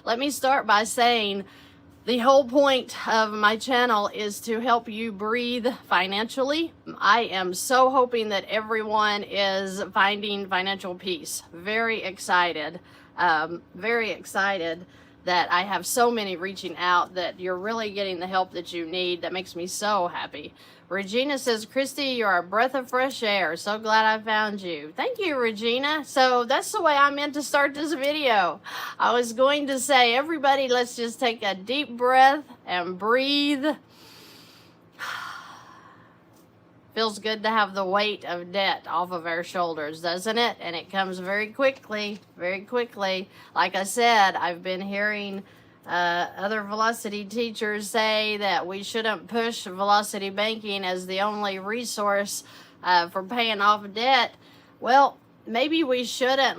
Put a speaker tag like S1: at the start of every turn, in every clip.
S1: let me start by saying the whole point of my channel is to help you breathe financially. I am so hoping that everyone is finding financial peace. Very excited that I have so many reaching out, that you're really getting the help that you need. That makes me so happy. Regina says, Christy, you're a breath of fresh air. So glad I found you. Thank you, Regina. So that's the way I meant to start this video. I was going to say, everybody, let's just take a deep breath and breathe. Feels good to have the weight of debt off of our shoulders, doesn't it? And it comes very quickly, very quickly. Like I said, I've been hearing other velocity teachers say that we shouldn't push velocity banking as the only resource for paying off debt. Well, maybe we shouldn't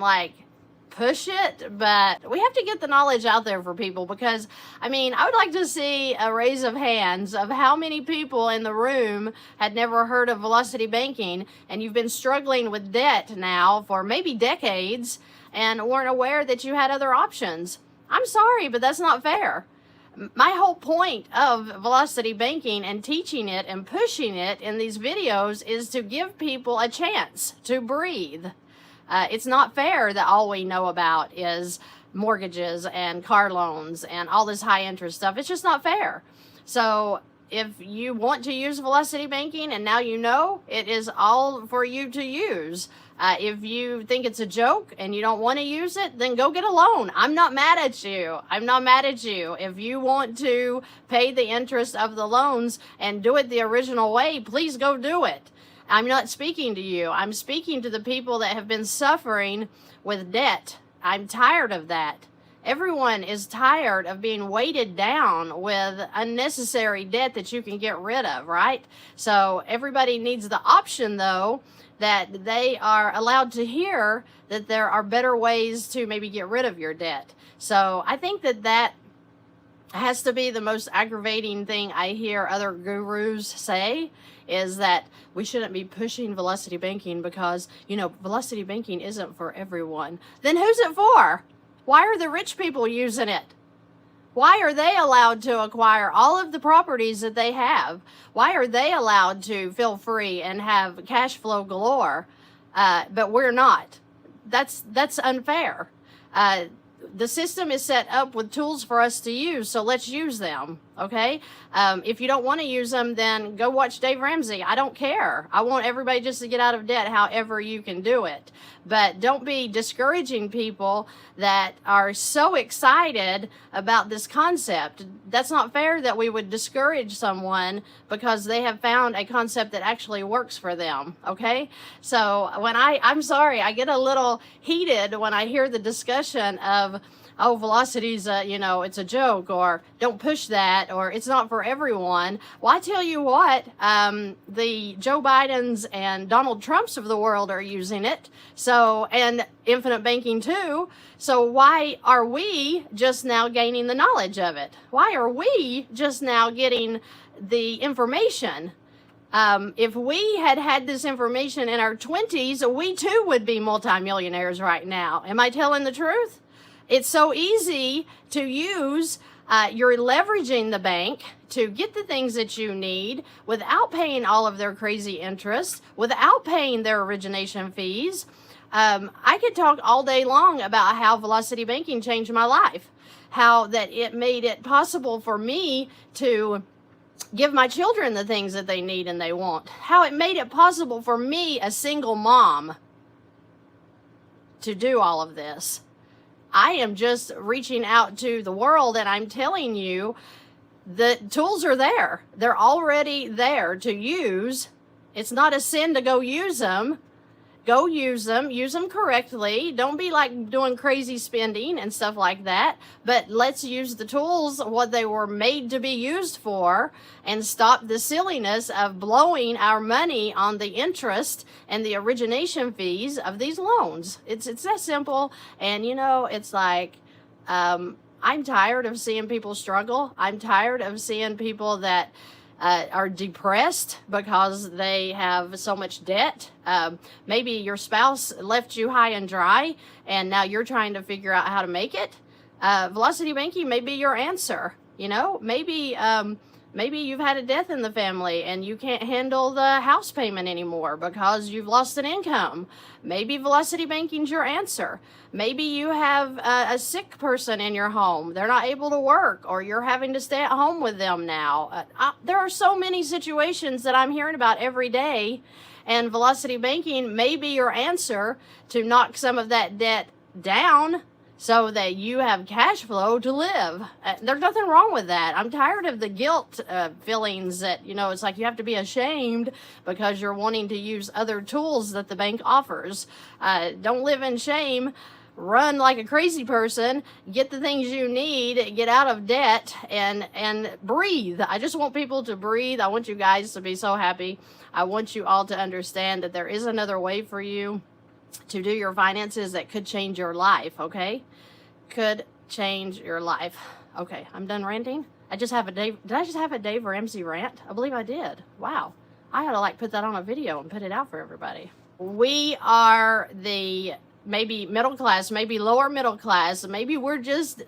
S1: push it, but we have to get the knowledge out there for people, because I mean, I would like to see a raise of hands of how many people in the room had never heard of velocity banking, and you've been struggling with debt now for maybe decades and weren't aware that you had other options. I'm sorry, but that's not fair. My whole point of velocity banking and teaching it and pushing it in these videos is to give people a chance to breathe. It's not fair that all we know about is mortgages and car loans and all this high interest stuff. It's just not fair. So if you want to use velocity banking and now you know, it is all for you to use. If you think it's a joke and you don't want to use it, then go get a loan. I'm not mad at you. I'm not mad at you. If you want to pay the interest of the loans and do it the original way, please go do it. I'm not speaking to you. I'm speaking to the people that have been suffering with debt. I'm tired of that. Everyone is tired of being weighted down with unnecessary debt that you can get rid of, right? So everybody needs the option, though, that they are allowed to hear that there are better ways to maybe get rid of your debt. So I think that has to be the most aggravating thing I hear other gurus say, is that we shouldn't be pushing velocity banking because, you know, velocity banking isn't for everyone. Then who's it for? Why are the rich people using it? Why are they allowed to acquire all of the properties that they have? Why are they allowed to feel free and have cash flow galore, but we're not? That's unfair. The system is set up with tools for us to use, so let's use them, okay? If you don't want to use them, then go watch Dave Ramsey. I don't care. I want everybody just to get out of debt however you can do it. But don't be discouraging people that are so excited about this concept. That's not fair that we would discourage someone because they have found a concept that actually works for them, okay? So when I'm sorry, I get a little heated when I hear the discussion of, oh, velocity's it's a joke, or don't push that, or it's not for everyone. Well, I tell you what, the Joe Bidens and Donald Trumps of the world are using it. So, and infinite banking too. So why are we just now gaining the knowledge of it? Why are we just now getting the information? If we had had this information in our 20s, we too would be multimillionaires right now. Am I telling the truth? It's so easy to use. You're leveraging the bank to get the things that you need without paying all of their crazy interest, without paying their origination fees. I could talk all day long about how velocity banking changed my life, how that it made it possible for me to give my children the things that they need and they want, how it made it possible for me, a single mom, to do all of this. I am just reaching out to the world, and I'm telling you the tools are there. They're already there to use. It's not a sin to go use them. Go use them correctly. Don't be like doing crazy spending and stuff like that. But let's use the tools, what they were made to be used for, and stop the silliness of blowing our money on the interest and the origination fees of these loans. It's that simple. And it's like, I'm tired of seeing people struggle. I'm tired of seeing people that are depressed because they have so much debt. Maybe your spouse left you high and dry and now you're trying to figure out how to make it. Velocity banking may be your answer. You know, maybe you've had a death in the family and you can't handle the house payment anymore because you've lost an income. Maybe velocity banking's your answer. Maybe you have a sick person in your home. They're not able to work, or you're having to stay at home with them now. There are so many situations that I'm hearing about every day, and velocity banking may be your answer to knock some of that debt down so that you have cash flow to live. There's nothing wrong with that. I'm tired of the guilt feelings that, you know, it's like you have to be ashamed because you're wanting to use other tools that the bank offers. Don't live in shame. Run like a crazy person, get the things you need, get out of debt, and breathe. I just want people to breathe. I want you guys to be so happy. I want you all to understand that there is another way for you to do your finances that could change your life, okay? Could change your life. Okay, I'm done ranting. I just have a Dave. Did I just have a Dave Ramsey rant? I believe I did. Wow. I had to like put that on a video and put it out for everybody. We are the maybe middle class, maybe lower middle class, maybe we're just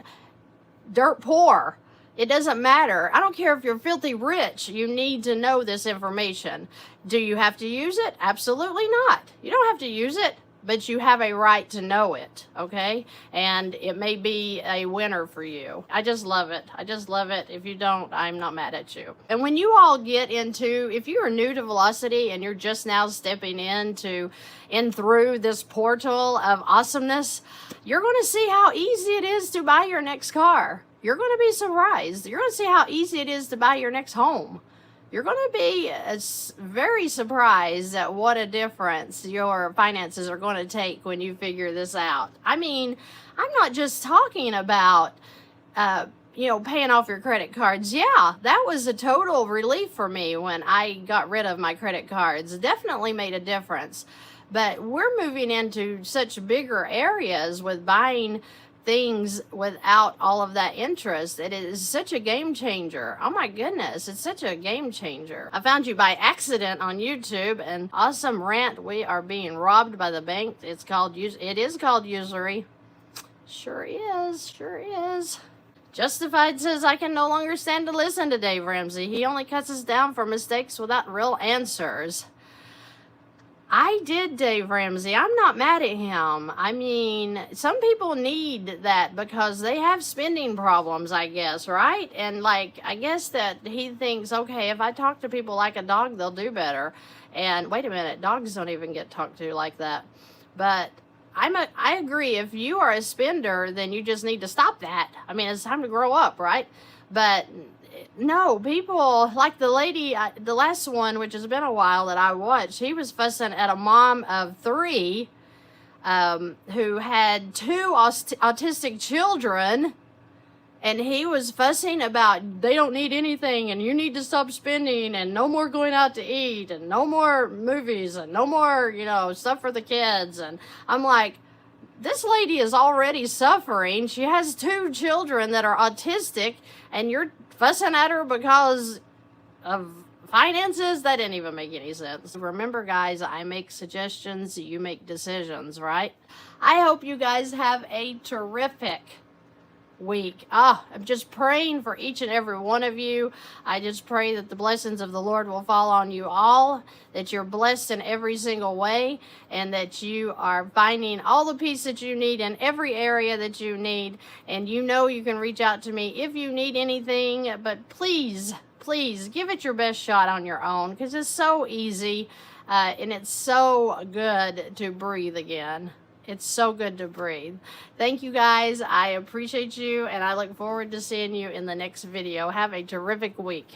S1: dirt poor. It doesn't matter. I don't care if you're filthy rich. You need to know this information. Do you have to use it? Absolutely not. You don't have to use it, but you have a right to know it, okay? And it may be a winner for you. I just love it. I just love it. If you don't, I'm not mad at you. And when you all get into, if you are new to Velocity and you're just now stepping in through this portal of awesomeness, you're going to see how easy it is to buy your next car. You're going to be surprised. You're going to see how easy it is to buy your next home. You're going to be very surprised at what a difference your finances are going to take when you figure this out. I mean, I'm not just talking about, paying off your credit cards. Yeah, that was a total relief for me when I got rid of my credit cards. It definitely made a difference. But we're moving into such bigger areas with buying things without all of that interest. It is such a game changer. Oh my goodness, it's such a game changer. I found you by accident on YouTube, and awesome rant. We are being robbed by the bank. It is called usury. Sure is. Justified says, I can no longer stand to listen to Dave Ramsey. He only cuts us down for mistakes without real answers. I did Dave Ramsey. I'm not mad at him. I mean, some people need that because they have spending problems, I guess, right? And I guess that he thinks, okay, if I talk to people like a dog, they'll do better. And wait a minute, dogs don't even get talked to like that. But I agree. If you are a spender, then you just need to stop that. I mean, it's time to grow up, right? But no, people like the lady, the last one, which has been a while that I watched, he was fussing at a mom of 3 who had 2 autistic children, and he was fussing about they don't need anything and you need to stop spending and no more going out to eat and no more movies and no more, stuff for the kids. And I'm like, this lady is already suffering. She has 2 children that are autistic, and you're fussing at her because of finances? That didn't even make any sense. Remember, guys, I make suggestions, you make decisions, right? I hope you guys have a terrific week. I'm just praying for each and every one of you. I just pray that the blessings of the Lord will fall on you all, that you're blessed in every single way, and that you are finding all the peace that you need in every area that you need. And you can reach out to me if you need anything, but please give it your best shot on your own, because it's so easy and it's so good to breathe again. It's so good to breathe. Thank you, guys. I appreciate you, and I look forward to seeing you in the next video. Have a terrific week.